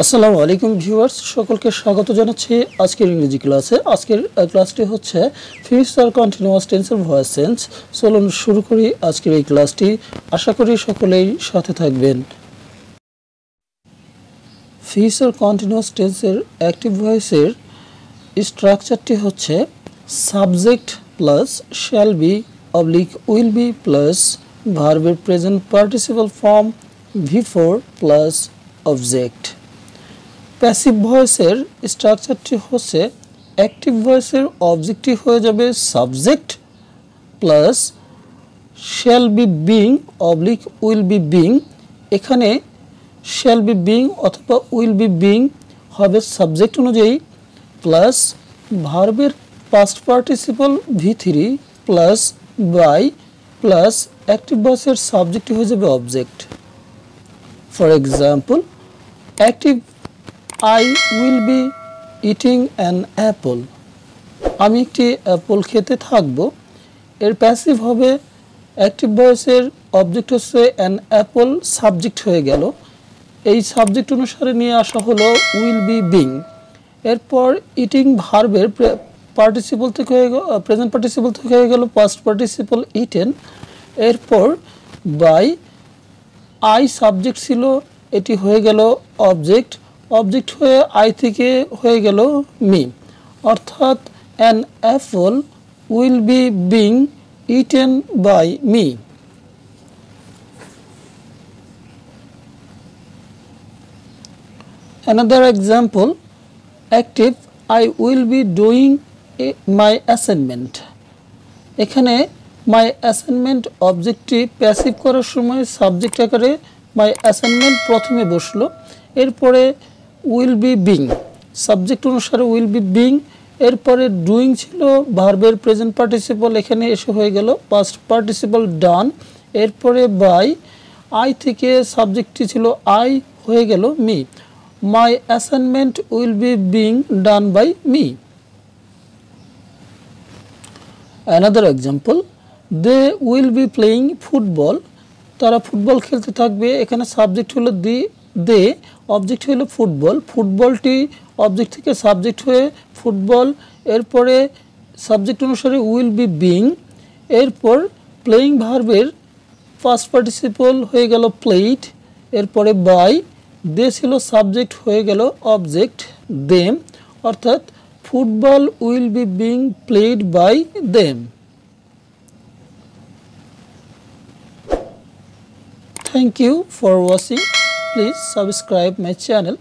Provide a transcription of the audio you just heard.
আসসালামু আলাইকুম ভিউয়ার্স, সকলকে স্বাগত জানাচ্ছি আজকের ইংরেজি ক্লাসে। আজকের ক্লাসটি হচ্ছে ফিউচার কন্টিনিউয়াস টেন্সের ভয়েস চেঞ্জ। চলুন শুরু করি আজকের এই ক্লাসটি। আশা করি সকলেই সাথে থাকবেন। ফিউচার কন্টিনিউয়াস টেন্সের অ্যাক্টিভ ভয়েসের স্ট্রাকচারটি হচ্ছে subject plus shall be oblique will be plus ভার্বের present participle form V4 plus object. Passive ভয়েসের স্ট্রাকচারটি হচ্ছে অ্যাক্টিভ ভয়েসের অবজেক্টটি হয়ে যাবে subject plus shall be being oblique will be being. এখানে শ্যাল বি বিং অথবা উইল বি বিং হবে সাবজেক্ট অনুযায়ী, প্লাস ভার্বের past participle V3 plus by plus active ভয়েসের সাবজেক্টটি হয়ে যাবে object. For example, active I will be eating an apple. আমি একটি অ্যাপল খেতে থাকব। এর প্যাসিভ হবে অ্যাক্টিভ ভয়েসের অবজেক্ট হচ্ছে অ্যান অ্যাপল, সাবজেক্ট হয়ে গেল। এই সাবজেক্ট অনুসারে নিয়ে আসা হলো উইল বি বিং। এরপর ইটিং ভার্বের পার্টিসিপল থেকে হয়ে গেল, প্রেজেন্ট পার্টিসিপল থেকে হয়ে গেল পাস্ট পার্টিসিপল ইটেন। এরপর বাই আই সাবজেক্ট ছিল, এটি হয়ে গেল অবজেক্ট। অবজেক্ট হয়ে আই থেকে হয়ে গেল মি, অর্থাৎ an apple will be being eaten by me. Another example, active I will be doing my assignment. এখানে মাই অ্যাসাইনমেন্ট অবজেক্টটি প্যাসিভ করার সময় সাবজেক্ট আকারে মাই অ্যাসাইনমেন্ট প্রথমে বসলো। এরপরে উইল বি বিং, সাবজেক্ট অনুসারে উইল বি বিং। এরপরে ডুইং ছিল ভার্বের প্রেজেন্ট পার্টিসিপল, এখানে এসে হয়ে গেল পাস্ট পার্টিসিপল ডান। এরপরে বাই আই থেকে সাবজেক্টটি ছিল আই, হয়ে গেল me. My assignment will be being done by me. Another example, they will be playing football. তারা ফুটবল খেলতে থাকবে। এখানে সাবজেক্ট হলো দে, অবজেক্ট হলো ফুটবল। ফুটবলটি অবজেক্ট থেকে সাবজেক্ট হয়ে ফুটবল। এরপরে সাবজেক্ট অনুসারে উইল বি বিং। এরপর প্লেয়িং ভার্বের ফার্স্ট পার্টিসিপল হয়ে গেল প্লেইড। এরপরে বাই দে ছিল সাবজেক্ট, হয়ে গেল অবজেক্ট দেম, অর্থাৎ football will be being played by them. Thank you for watching. Please subscribe my channel.